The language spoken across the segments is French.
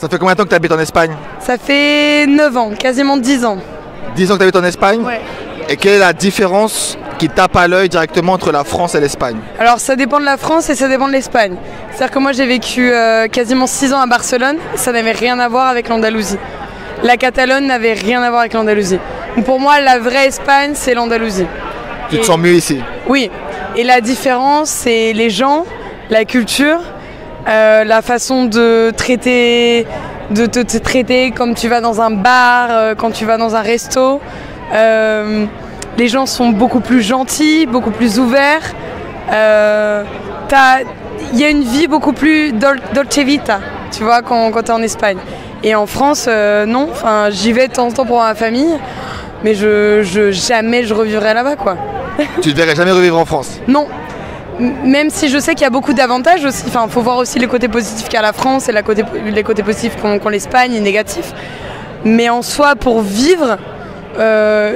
Ça fait combien de temps que tu habites en Espagne? Ça fait 9 ans, quasiment 10 ans. 10 ans que tu habites en Espagne? Ouais. Et quelle est la différence qui tape à l'œil directement entre la France et l'Espagne? Alors ça dépend de la France et ça dépend de l'Espagne. C'est-à-dire que moi j'ai vécu quasiment 6 ans à Barcelone, ça n'avait rien à voir avec l'Andalousie. La Catalogne n'avait rien à voir avec l'Andalousie. Pour moi la vraie Espagne c'est l'Andalousie. Tu te sens mieux ici? Oui, et la différence c'est les gens, la culture, la façon de traiter, de te traiter comme tu vas dans un bar, quand tu vas dans un resto. Les gens sont beaucoup plus gentils, beaucoup plus ouverts. Il y a une vie beaucoup plus dolce vita, tu vois, quand tu es en Espagne. Et en France, non. Enfin, j'y vais de temps en temps pour ma famille, mais jamais je revivrai là-bas, quoi. Tu ne devrais jamais revivre en France? Non. Même si je sais qu'il y a beaucoup d'avantages aussi. Enfin, faut voir aussi les côtés positifs qu'a la France et les côtés positifs qu'ont l'Espagne et négatifs. Mais en soi, pour vivre,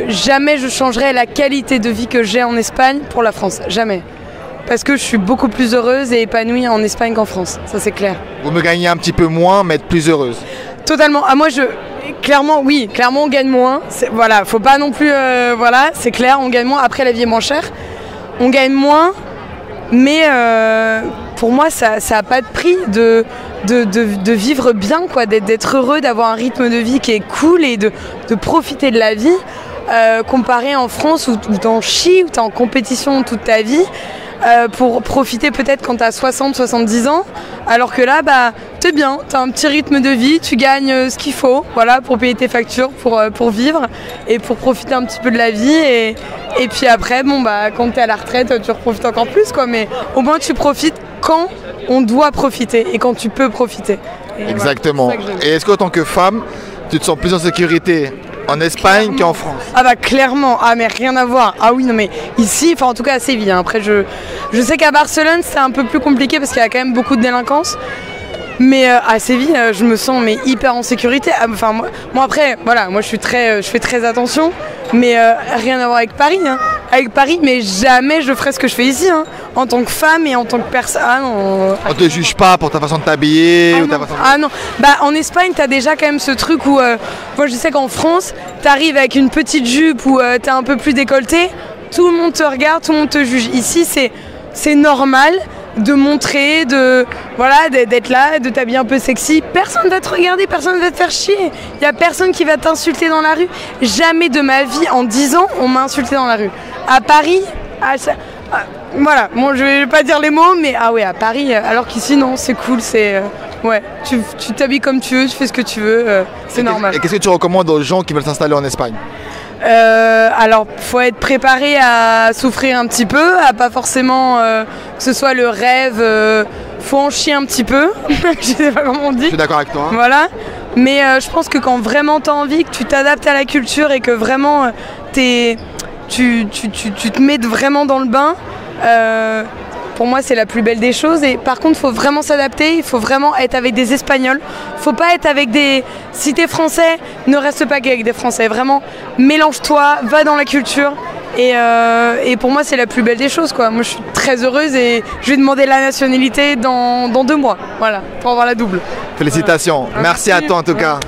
jamais je changerai la qualité de vie que j'ai en Espagne pour la France. Jamais. Parce que je suis beaucoup plus heureuse et épanouie en Espagne qu'en France. Ça, c'est clair. Vous me gagnez un petit peu moins, mais être plus heureuse? Totalement. Ah, moi, clairement, oui. Clairement, on gagne moins. Voilà, faut pas non plus... voilà, c'est clair, on gagne moins. Après, la vie est moins chère. On gagne moins. Mais pour moi, ça n'a pas de prix de vivre bien, quoi, d'être heureux, d'avoir un rythme de vie qui est cool et de profiter de la vie, comparé en France où t'en chies, où t'es en compétition toute ta vie, pour profiter peut-être quand t'as 60-70 ans, alors que là, bah, t'es bien, t'as un petit rythme de vie, tu gagnes ce qu'il faut, voilà, pour payer tes factures, pour vivre et pour profiter un petit peu de la vie et puis après, bon, bah, quand t'es à la retraite, tu profites encore plus, quoi, mais au moins tu profites quand on doit profiter et quand tu peux profiter. Et exactement. Voilà, et est-ce qu'en tant que femme, tu te sens plus en sécurité en Espagne qu'en France? Ah bah clairement, ah mais rien à voir. Ah oui, non mais ici, enfin en tout cas à Séville, hein. Après je sais qu'à Barcelone c'est un peu plus compliqué parce qu'il y a quand même beaucoup de délinquance. Mais à Séville, je me sens mais hyper en sécurité. Enfin moi après, voilà, moi je fais très attention, mais rien à voir avec Paris, hein. Avec Paris, mais jamais je ferai ce que je fais ici, hein. En tant que femme et en tant que personne. Ah non. On te juge pas pour ta façon de t'habiller ou ta façon de... Ah non. Bah en Espagne, t'as déjà quand même ce truc où, moi je sais qu'en France, t'arrives avec une petite jupe ou t'es un peu plus décolleté, tout le monde te regarde, tout le monde te juge. Ici, c'est normal de montrer, voilà, d'être là, de t'habiller un peu sexy. Personne va te regarder, personne va te faire chier. Il n'y a personne qui va t'insulter dans la rue. Jamais de ma vie, en 10 ans, on m'a insulté dans la rue. À Paris, voilà, bon, je vais pas dire les mots, mais ah ouais, à Paris, alors qu'ici, non, c'est cool, c'est... ouais, tu t'habilles comme tu veux, tu fais ce que tu veux, c'est normal. Et qu'est-ce que tu recommandes aux gens qui veulent s'installer en Espagne? Alors, faut être préparé à souffrir un petit peu, à pas forcément que ce soit le rêve. Faut en chier un petit peu. Je sais pas comment on dit. Je suis d'accord avec toi. Voilà. Mais je pense que quand vraiment t'as envie, que tu t'adaptes à la culture et que vraiment tu te mets vraiment dans le bain. Pour moi, c'est la plus belle des choses. Et par contre, il faut vraiment s'adapter. Il faut vraiment être avec des Espagnols. Faut pas être avec des... Si t'es français, ne reste pas qu'avec des Français. Vraiment, mélange-toi, va dans la culture. Et pour moi, c'est la plus belle des choses, quoi. Moi, je suis très heureuse et je vais demander la nationalité dans 2 mois. Voilà, pour avoir la double. Félicitations. Voilà. Merci à toi en tout cas.